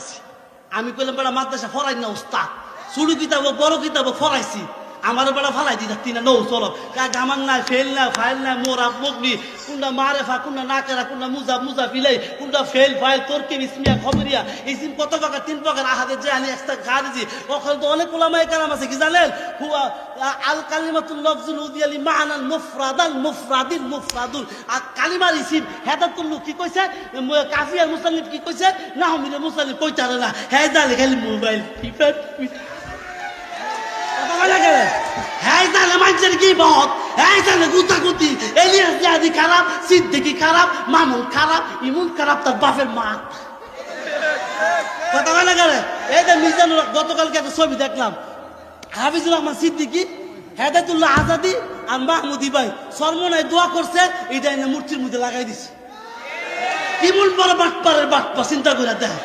পড়াইছি। আমি কইলাম বেড়া মাদ্রাসা ফরাই না উস্তাদ, শুরু কিতাব বড় কিতাব ফরাইছি, আমার বেড়া ফালাই দি থাকতি না নৌ চলো গামান নাই ফেল না ফাইল না মোরাব মগনি কোনটা মারেফা কোনটা নাকেরা কোনটা মুজা ফিলাই কোনটা ফেল ফাইল তর্কি ইসমিয়া খবরিয়া ইসিম কত প্রকার 3 প্রকার আহাদের যে আনি একটা খারিজি। ওখানে তো অনেক ওলামায়ে কেরাম আছে কি জানেন, হুয়া আল কালিমাতুল লফজুল উদিয়ালি মানাল মুফরাদুল আর কালিমার ইসিম হেদাতুল্লাহ কি কইছে, কাফিয়ার মুসান্নিফ কি কইছে, নাহমির মুসান্নিফ কইতারে না, হ্যাঁ জালে খালি মোবাইল ফিফা হ্যাঁ জানে মানুষের কি বহত, হ্যাঁ জানে গুতাগুতি, এলিয়াস জিয়াদি খারাপ, সিদ্দিকি খারাপ, মামুন খারাপ, ইমুন খারাপ, তার বাপের মা কথা বলে গেলে। এই যে মিজানুর গতকালকে একটা ছবি দেখলাম, হাফিজুর রহমান সিদ্দিকি, হেদায়েতুল্লাহ আজাদি আর মাহমুদি ভাই সর্বনায় দোয়া করছে, এটা এনে মূর্তির মধ্যে লাগাই দিছে। ইমুন বড় বাটপারের বাটপা চিন্তা করে দেয়।